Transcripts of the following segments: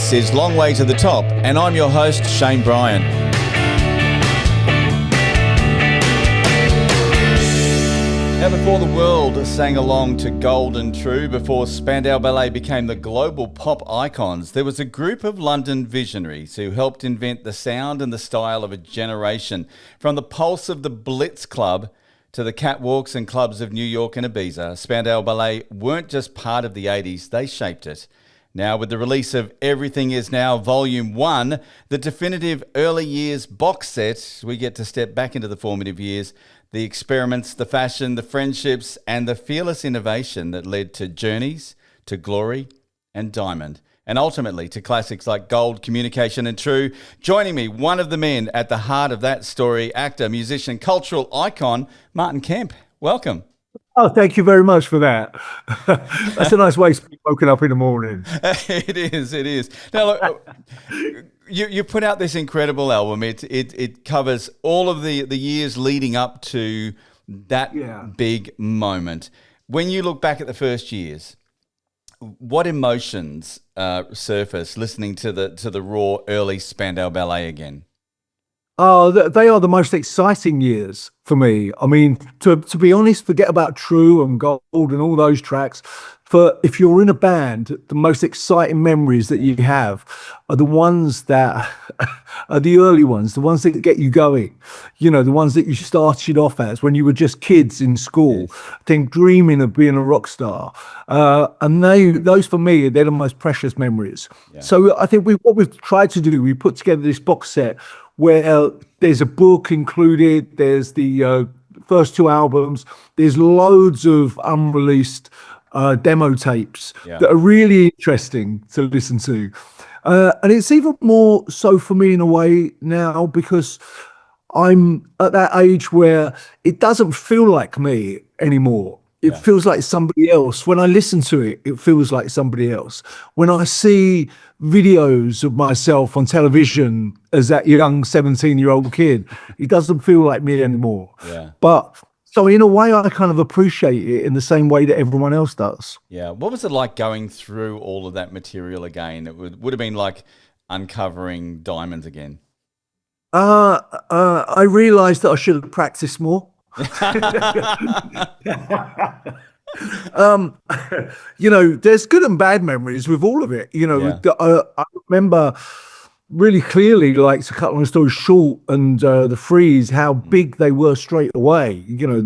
This is Long Way to the Top, and I'm your host, Shane Bryan. Now, before the world sang along to Gold and True, before Spandau Ballet became the global pop icons, there was a group of London visionaries who helped invent the sound and the style of a generation. From the pulse of the Blitz Club to the catwalks and clubs of New York and Ibiza, Spandau Ballet weren't just part of the 80s, they shaped it. Now, with the release of Everything Is Now Volume 1, the definitive early years box set, we get to step back into the formative years, the experiments, the fashion, the friendships, and the fearless innovation that led to Journeys, to Glory, and Diamond, and ultimately to classics like Gold, Communication, and True. Joining me, one of the men at the heart of that story, actor, musician, cultural icon, Martin Kemp. Welcome. Oh, thank you very much for that. That's a nice way to be woken up in the morning. It is. Now, look, you put out this incredible album. It covers all of the years leading up to that big moment. When you look back at the first years, what emotions surface listening to the raw early Spandau Ballet again? Oh, they are the most exciting years for me. I mean, to be honest, forget about True and Gold and all those tracks. If you're in a band, the most exciting memories that you have are the ones that are the early ones, the ones that get you going. You know, the ones that you started off as when you were just kids in school, then dreaming of being a rock star. And those for me, they're the most precious memories. Yeah. So I think what we've tried to do, we put together this box set where there's a book included, there's the first two albums, there's loads of unreleased demo tapes that are really interesting to listen to. And it's even more so for me in a way now because I'm at that age where it doesn't feel like me anymore. It feels like somebody else. When I listen to it, it feels like somebody else. When I see videos of myself on television as that young 17-year-old kid, it doesn't feel like me anymore. Yeah. But so in a way, I kind of appreciate it in the same way that everyone else does. Yeah. What was it like going through all of that material again? It would have been like uncovering diamonds again. I realized that I should have practiced more. You know, there's good and bad memories with all of it. You know, I remember really clearly, like, to cut long story short, and the Freeze, how big they were straight away. You know,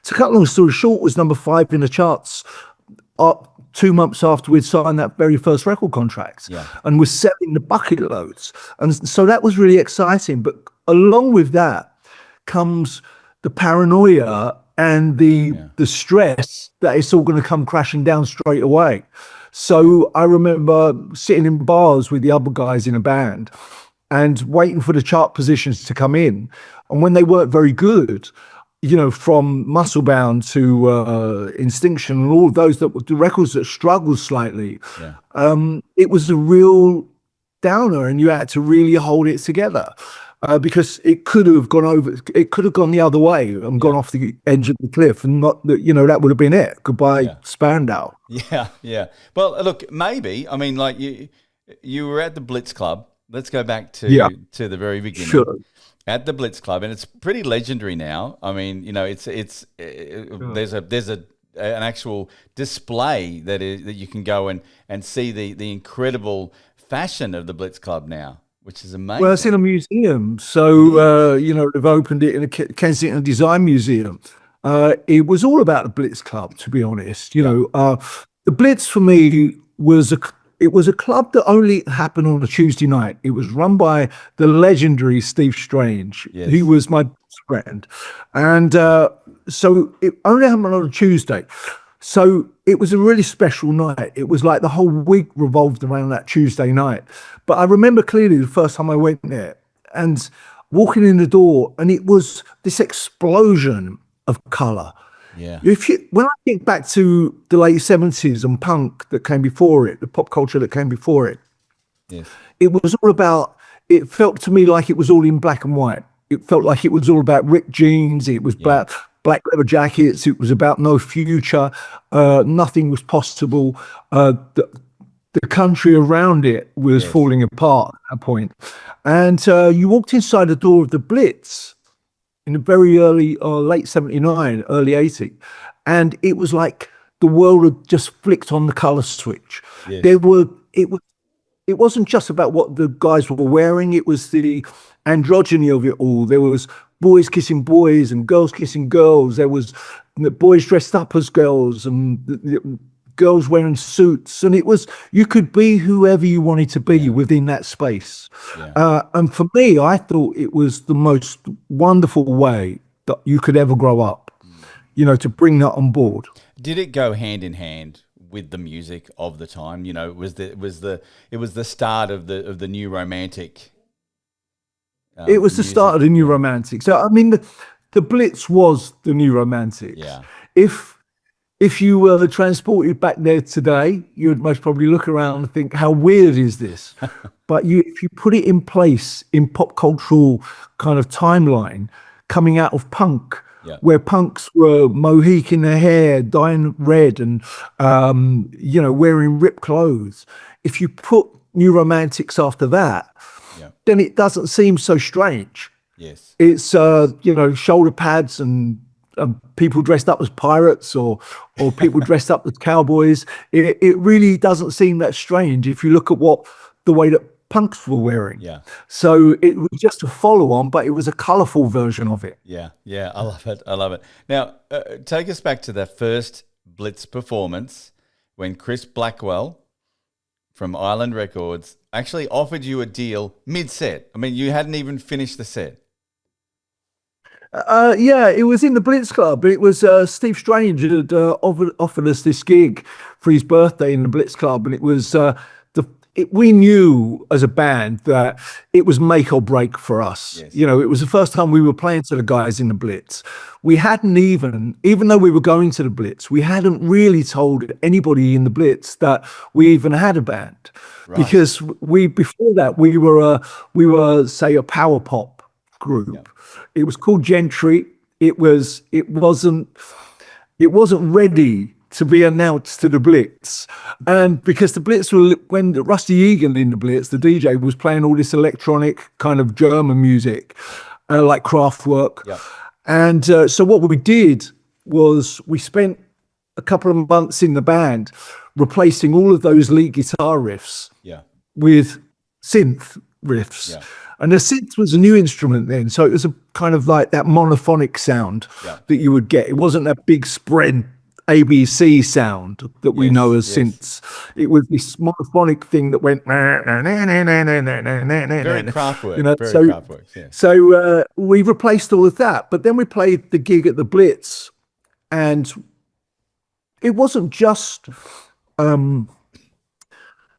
to cut long story short was number 5 in the charts 2 months after we'd signed that very first record contract, and was selling the bucket loads, and so that was really exciting. But along with that comes the paranoia and the stress that it's all going to come crashing down straight away. So I remember sitting in bars with the other guys in a band and waiting for the chart positions to come in. And when they weren't very good, you know, from Musclebound to Instinction and all of those the records that struggled slightly, it was a real downer, and you had to really hold it together. Because it could have gone the other way and gone off the edge of the cliff, and not that, you know, that would have been it. Goodbye, Spandau. Yeah. Well, look, maybe, I mean, like you were at the Blitz Club. Let's go back to the very beginning. Sure. At the Blitz Club, and it's pretty legendary now. I mean, you know, there's an actual display that you can go and see the incredible fashion of the Blitz Club now, which is amazing. Well, it's in a museum. So, you know, they've opened it in a Kensington Design Museum. It was all about the Blitz Club, to be honest. You know, the Blitz for me was a club that only happened on a Tuesday night. It was run by the legendary Steve Strange, who was my best friend. And so it only happened on a Tuesday. So it was a really special night. It was like the whole week revolved around that Tuesday night. But I remember clearly the first time I went there and walking in the door, and it was this explosion of colour. Yeah. When I think back to the late 70s and punk that came before it, the pop culture that came before it, it was all about, it felt to me like it was all in black and white. It felt like it was all about ripped jeans. It was about black leather jackets. It was about no future. Nothing was possible. the country around it was Yes. falling apart at that point. And you walked inside the door of the Blitz in the very early or late 79, early 80. And it was like the world had just flicked on the color switch. Yes. It wasn't just about what the guys were wearing, it was the androgyny of it all. There was boys kissing boys and girls kissing girls. There was boys dressed up as girls and girls wearing suits. And it was, you could be whoever you wanted to be within that space. And for me, I thought it was the most wonderful way that you could ever grow up, to bring that on board. Did it go hand in hand with the music of the time? It was the start of the new romantic. It was the start of the new romantic. So I mean, the Blitz was the new romantic. Yeah. If you were transported back there today, you would most probably look around and think, "How weird is this?" But if you put it in place in pop cultural kind of timeline, coming out of punk. Yeah. Where punks were mohiking their hair, dyeing red, and wearing ripped clothes. If you put new romantics after that, then it doesn't seem so strange. Yes, it's shoulder pads and people dressed up as pirates or people dressed up as cowboys. It really doesn't seem that strange if you look at the way that punks were wearing. Yeah. So it was just a follow on, but it was a colourful version of it. Yeah. I love it. Now, take us back to that first Blitz performance when Chris Blackwell from Island Records actually offered you a deal mid-set. I mean, you hadn't even finished the set. It was in the Blitz Club. It was Steve Strange had offered us this gig for his birthday in the Blitz Club, and it was we knew as a band that it was make or break for us. Yes. It was the first time we were playing to the guys in the Blitz. We hadn't even though we were going to the Blitz, we hadn't really told anybody in the Blitz that we even had a band. Right. Because before that we were say a power pop group. Yep. It was called Gentry. It wasn't ready to be announced to the Blitz. And because the Blitz when Rusty Egan in the Blitz, the DJ, was playing all this electronic kind of German music, like Kraftwerk. Yep. And so what we did was we spent a couple of months in the band replacing all of those lead guitar riffs with synth riffs. Yeah. And the synth was a new instrument then, so it was a kind of like that monophonic sound that you would get. It wasn't that big spread ABC sound that we know as synths. It was this monophonic thing that went very Kraftwerk. Very Kraftwerk, yeah. So we replaced all of that, but then we played the gig at the Blitz, and it wasn't just him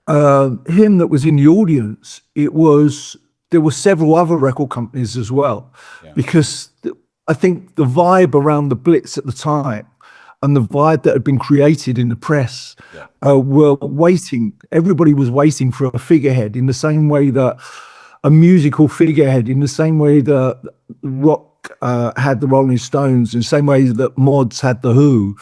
that was in the audience. There were several other record companies as well, because I think the vibe around the Blitz at the time and the vibe that had been created in the press were waiting. Everybody was waiting for a figurehead, in the same way that a musical figurehead, in the same way that rock had the Rolling Stones, in the same way that mods had the Who.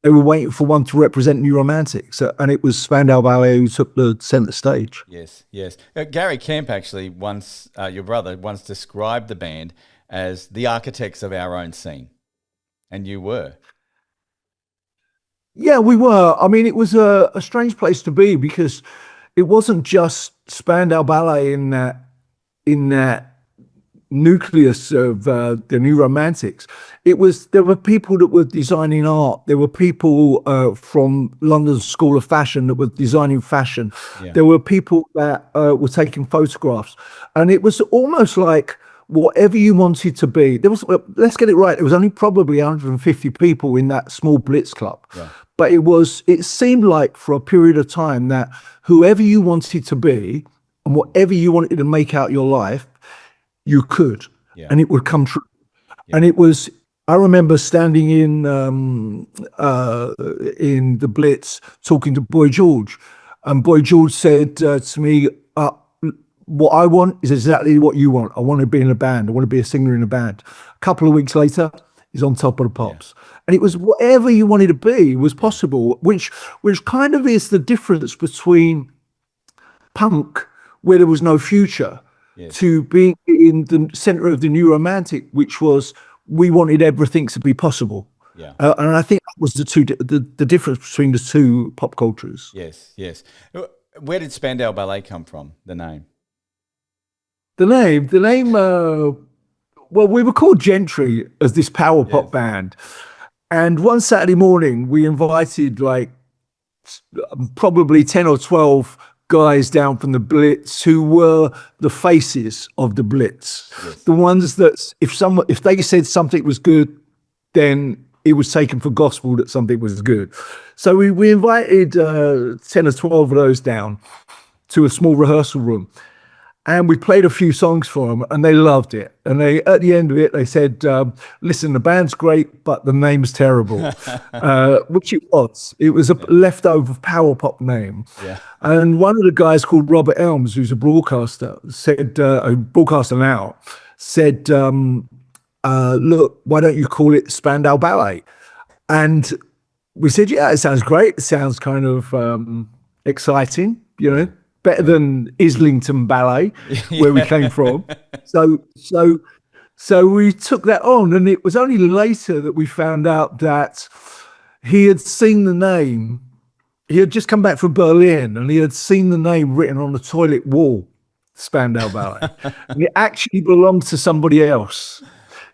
They were waiting for one to represent New Romantics, and it was Spandau Ballet who took the centre stage. Yes. Gary Kemp actually once, your brother, once described the band as the architects of our own scene, and you were. Yeah, we were. I mean, it was a strange place to be, because it wasn't just Spandau Ballet in that nucleus of the New Romantics. There were people that were designing art. There were people from London School of Fashion that were designing fashion. Yeah. There were people that were taking photographs, and it was almost like whatever you wanted to be. There was, let's get it right, there was only probably 150 people in that small Blitz Club. Yeah. But it seemed like for a period of time that whoever you wanted to be and whatever you wanted to make out your life, you could, and it would come true. Yeah. And I remember standing in the Blitz talking to Boy George, and Boy George said to me, what I want is exactly what you want. I want to be in a band. I want to be a singer in a band. A couple of weeks later, is on top of the Yeah. pops. And it was whatever you wanted to be was possible, which kind of is the difference between punk, where there was no future, Yes. to being in the center of the new romantic, which was we wanted everything to be possible. Yeah. And I think that was the difference between the two pop cultures. Yes. Yes. Where did Spandau Ballet come from? The name. The name. Well, we were called Gentry as this power Yes. pop band, and one Saturday morning we invited like probably 10 or 12 guys down from the Blitz who were the faces of the Blitz. Yes. The ones that if they said something was good, then it was taken for gospel that something was good. So we invited 10 or 12 of those down to a small rehearsal room. And we played a few songs for them, and they loved it. And they, at the end of it, they said, "Listen, the band's great, but the name's terrible," which it was. It was a leftover power pop name. Yeah. And one of the guys called Robert Elms, who's a broadcaster, said, a broadcaster now, said, "Look, why don't you call it Spandau Ballet?" And we said, "Yeah, it sounds great. It sounds kind of exciting, you know." Better than Islington Ballet, where we came from. So we took that on, and it was only later that we found out that he had seen the name. He had just come back from Berlin, and he had seen the name written on the toilet wall, Spandau Ballet. And it actually belonged to somebody else.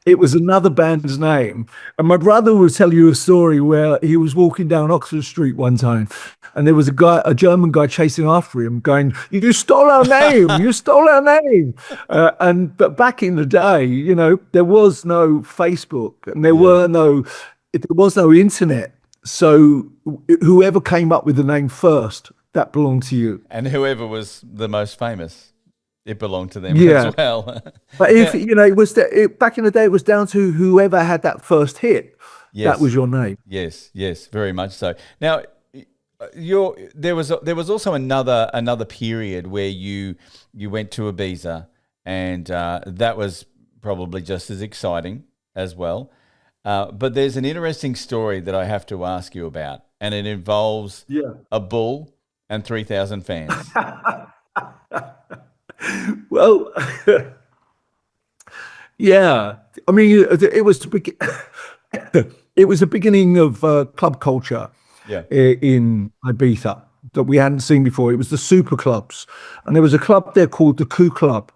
It was another band's name. And my brother will tell you a story where he was walking down Oxford Street one time, and there was a German guy chasing after him going, "You stole our name, you stole our name." But back in the day, you know, there was no Facebook, and there was no internet. So whoever came up with the name first, that belonged to you. And whoever was the most famous, it belonged to them Yeah. as well. But if you know, back in the day, it was down to whoever had that first hit. Yes. That was your name. Yes, yes, very much so. Now, there was also another period where you went to Ibiza, and that was probably just as exciting as well. But there's an interesting story that I have to ask you about, and it involves a bull and 3,000 fans. Well, yeah. I mean, it was it was the beginning of club culture in Ibiza that we hadn't seen before. It was the super clubs, and there was a club there called the Coup Club,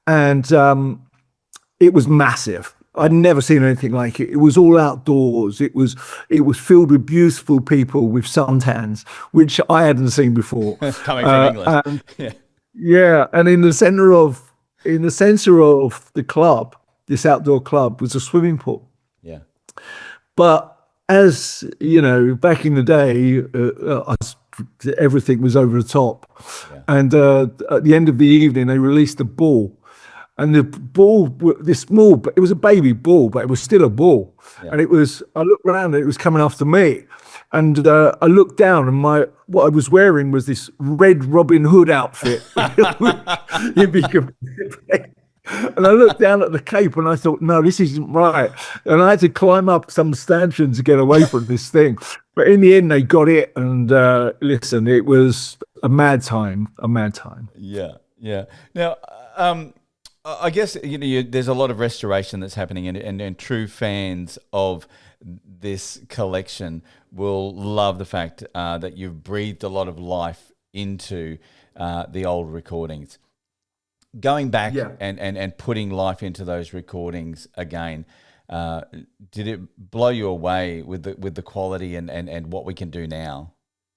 and it was massive. I'd never seen anything like it. It was all outdoors. It was filled with beautiful people with suntans, which I hadn't seen before. Coming from England. Yeah, and in the center of the club, this outdoor club, was a swimming pool. Yeah. But as you know, back in the day, everything was over the top. Yeah. And at the end of the evening, they released a ball. And the ball, this small, but it was a baby ball, but it was still a ball. Yeah. And I looked around and it was coming after me. And I looked down, and what I was wearing was this red Robin Hood outfit. And I looked down at the cape, and I thought, no, this isn't right. And I had to climb up some stanchion to get away from this thing. But in the end, they got it. And listen, it was a mad time. Yeah, yeah. Now, I guess there's a lot of restoration that's happening, and true fans of this collection will love the fact that you've breathed a lot of life into the old recordings. Going back and putting life into those recordings again, did it blow you away with the quality and what we can do now,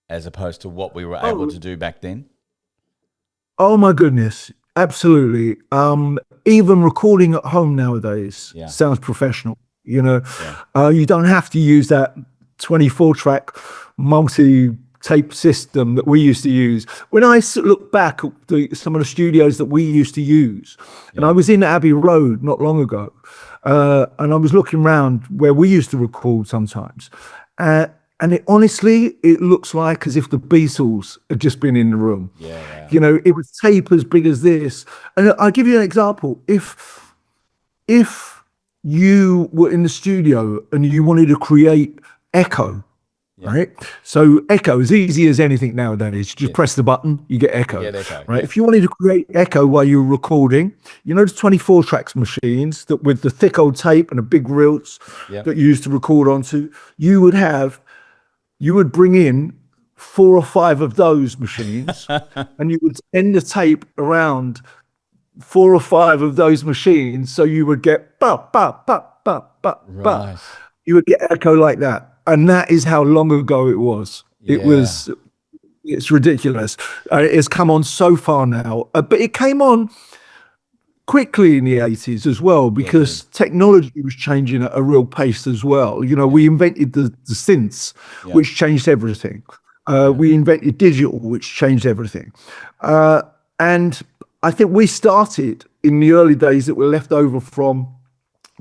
as opposed to what we were able to do back then? Oh my goodness, absolutely. Even recording at home nowadays sounds professional. You know, you don't have to use that 24-track multi-tape system that we used to use. When I look back at some of the studios that we used to use, and I was in Abbey Road not long ago, and I was looking around where we used to record sometimes, and honestly, it looks like as if the Beatles had just been in the room. Yeah. You know, it was tape as big as this. And I'll give you an example. If you were in the studio and you wanted to create echo, Yeah. right? So echo is easy as anything nowadays. You just Yes. press the button, you get You echo, get echo. right? Yeah. If you wanted to create echo while you were recording, you know the 24 tracks machines that with the thick old tape and the big reels Yeah. that you used to record onto, you would bring in 4 or 5 of those machines and you would send the tape around 4 or 5 of those machines. So you would get ba, ba, ba, ba, ba, ba. Right. You would get echo like that. And that is how long ago it was. Yeah. It's ridiculous. It's come on so far now, but it came on quickly in the 80s as well Yeah, it because did. technology was changing at a real pace as well. You know, we invented the synths, Yeah. which changed everything. We invented digital, which changed everything. And I think we started in the early days that were left over from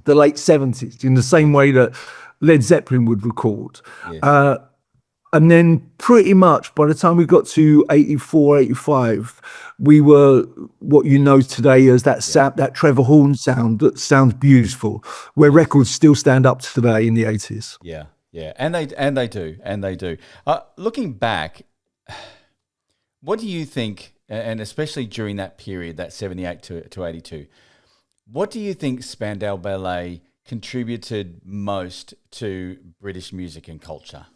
the late 70s in the same way that Led Zeppelin would record. Yes. And then pretty much by the time we got to 84, 85, we were what you know today as that Trevor Horn sound that sounds beautiful, where records still stand up today in the 80s. Yeah. Yeah. And they do. Looking back, what do you think, and especially during that period, that 78 to 82, what do you think Spandau Ballet contributed most to British music and culture?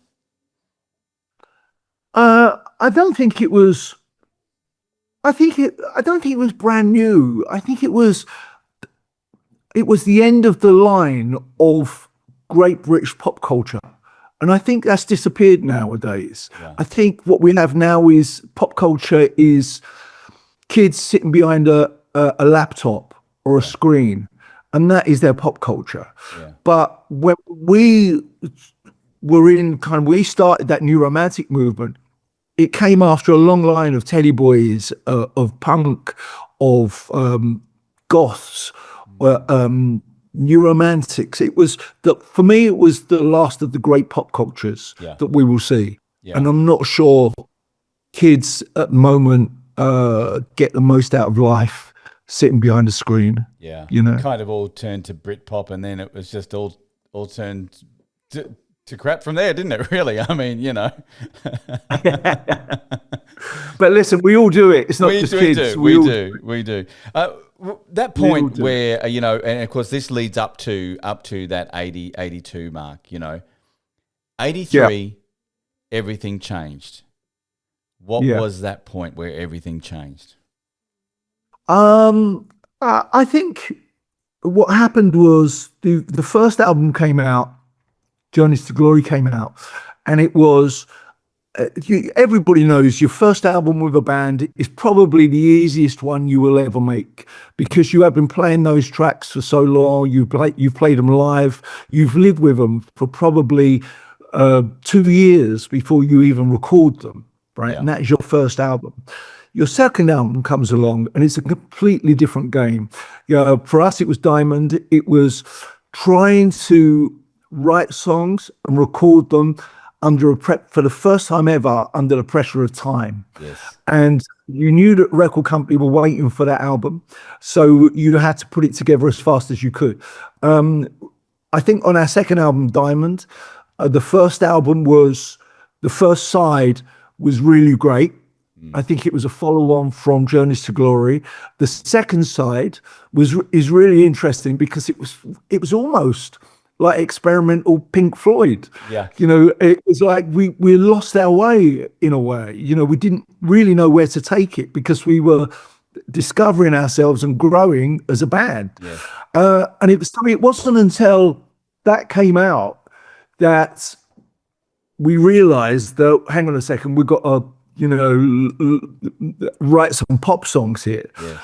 I don't think it was. I don't think it was brand new. I think it was. It was the end of the line of great British pop culture, and I think that's disappeared nowadays. Yeah. I think what we have now is pop culture is kids sitting behind a laptop or a screen, and that is their pop culture. Yeah. But when we we started that new romantic movement, it came after a long line of Teddy Boys, of punk, of goths, new romantics. It was for me, it was the last of the great pop cultures that we will see. Yeah. And I'm not sure kids at the moment get the most out of life sitting behind a screen. Yeah. You know, Kind of all turned to Britpop, and then it was just all turned to crap from there, didn't it? Really? I mean, you know. But listen, we all do it. It's not just kids. We do. That point where, you know, and of course this leads up to that 82 mark, you know. 83, everything changed. What was that point where everything changed? I think what happened was the first album came out, Journeys to Glory came out, and it was everybody knows your first album with a band is probably the easiest one you will ever make because you have been playing those tracks for so long. You've played them live. You've lived with them for probably 2 years before you even record them, right? Yeah. And that is your first album. Your second album comes along and it's a completely different game. For us, it was Diamond. It was trying to write songs and record them for the first time ever under the pressure of time. Yes. And you knew that record company were waiting for that album, so you had to put it together as fast as you could. I think on our second album, Diamond, the first side was really great. I think it was a follow-on from Journeys to Glory. The second side is really interesting because it was almost like experimental Pink Floyd. Yeah. You know, it was like we lost our way in a way. You know, we didn't really know where to take it because we were discovering ourselves and growing as a band. Yeah. And it wasn't until that came out that we realized that, hang on a second, we've got to, write some pop songs here. Yes.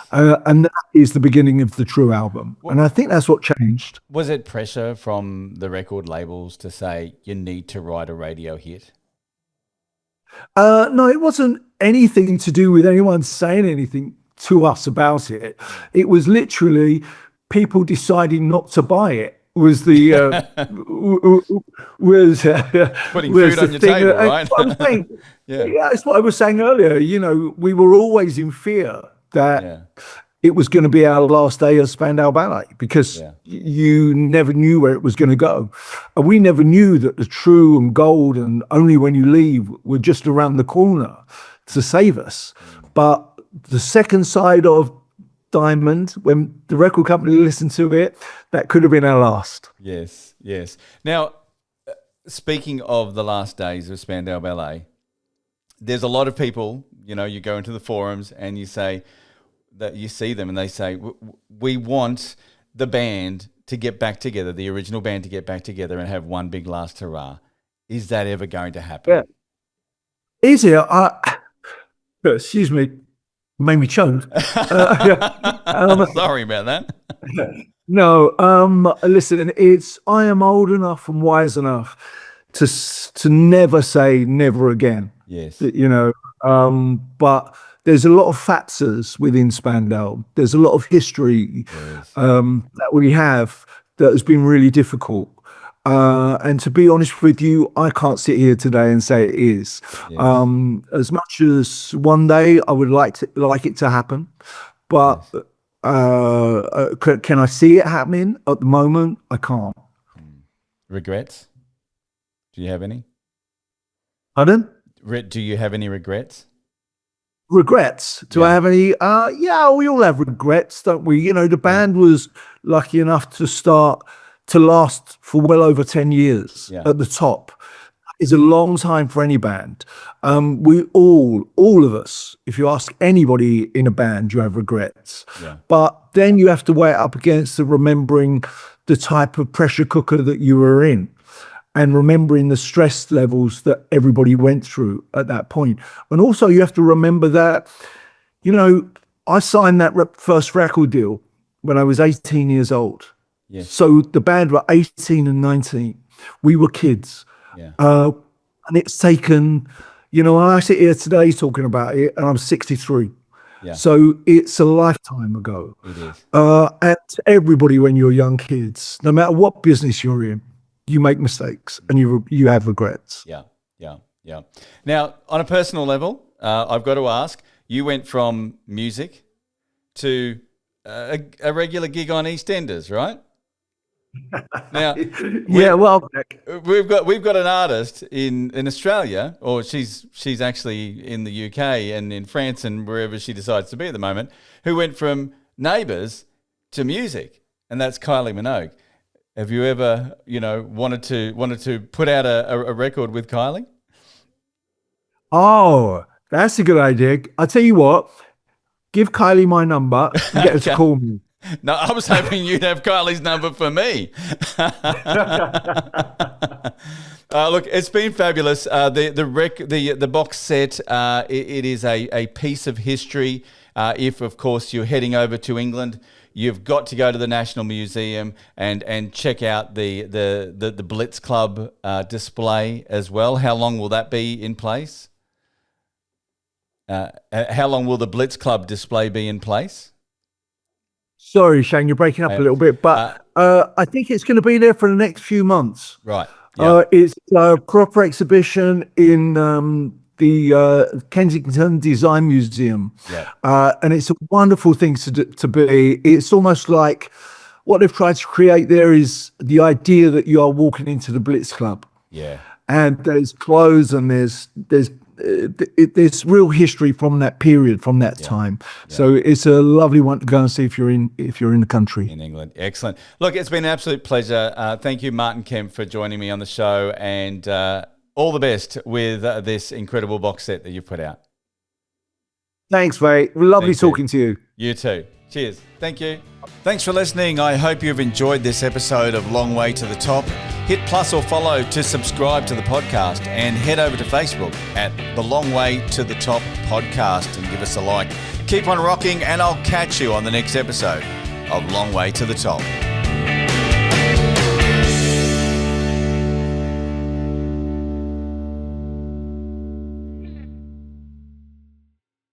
And that is the beginning of the true album. And I think that's what changed. Was it pressure from the record labels to say you need to write a radio hit? No, it wasn't anything to do with anyone saying anything to us about it. It was literally people deciding not to buy it. Was the Putting food on your table, right? What I'm saying, yeah, it's what I was saying earlier. You know, we were always in fear that it was going to be our last day of Spandau Ballet because you never knew where it was going to go. And we never knew that the true and gold and only when you leave were just around the corner to save us. But the second side of Diamond, when the record company listened to it, that could have been our last. Yes, yes. Now, speaking of the last days of Spandau Ballet, there's a lot of people, you know, you go into the forums and you say that you see them and they say, we want the band to get back together, the original band to get back together and have one big last hurrah. Is that ever going to happen? Yeah. Is it? Excuse me, made me choke. Sorry about that. No, listen, I am old enough and wise enough to never say never again. Yes. You know, but there's a lot of factors within Spandau. There's a lot of history that we have that has been really difficult. And to be honest with you, I can't sit here today and say it is. Yes. As much as one day I would like it to happen, but can I see it happening at the moment? I can't. Regrets? Do you have any? Pardon? Do you have any regrets? Regrets? Do I have any? Yeah, we all have regrets, don't we? You know, the band was lucky enough to last for well over 10 years at the top. It's a long time for any band. We all of us, if you ask anybody in a band, you have regrets. Yeah. But then you have to weigh it up against remembering the type of pressure cooker that you were in and remembering the stress levels that everybody went through at that point. And also you have to remember that, you know, I signed that first record deal when I was 18 years old. Yes. So the band were 18 and 19. We were kids. Yeah. And it's taken, you know, I sit here today talking about it and I'm 63. Yeah. So it's a lifetime ago. It is. And everybody, when you're young kids, no matter what business you're in, you make mistakes and you have regrets. Yeah, yeah, yeah. Now, on a personal level, I've got to ask, you went from music to a regular gig on EastEnders, right? Now, we've got an artist in Australia, or she's actually in the UK and in France and wherever she decides to be at the moment, who went from Neighbours to music, and that's Kylie Minogue. Have you ever, you know, wanted to put out a record with Kylie? Oh, that's a good idea. I'll tell you what, give Kylie my number and get her to call me. No, I was hoping you'd have Kylie's number for me. Look, it's been fabulous. The box set, it is a piece of history. If, of course, you're heading over to England, you've got to go to the National Museum and check out the Blitz Club display as well. How long will that be in place? How long will the Blitz Club display be in place? Sorry, Shane, you're breaking up a little bit, but I think it's going to be there for the next few months. Right. Yeah. It's a proper exhibition in the Kensington Design Museum. Yeah. And it's a wonderful thing to be. It's almost like what they've tried to create there is the idea that you are walking into the Blitz Club. Yeah. And there's clothes and there's there's real history from that period, from that time. Yeah. So it's a lovely one to go and see if you're in the country. In England. Excellent. Look, it's been an absolute pleasure. Thank you, Martin Kemp, for joining me on the show, and all the best with this incredible box set that you've put out. Thanks, mate. Lovely talking to you. You too. Cheers. Thank you. Thanks for listening. I hope you've enjoyed this episode of Long Way to the Top. Hit plus or follow to subscribe to the podcast, and head over to Facebook at the Long Way to the Top podcast and give us a like. Keep on rocking, and I'll catch you on the next episode of Long Way to the Top.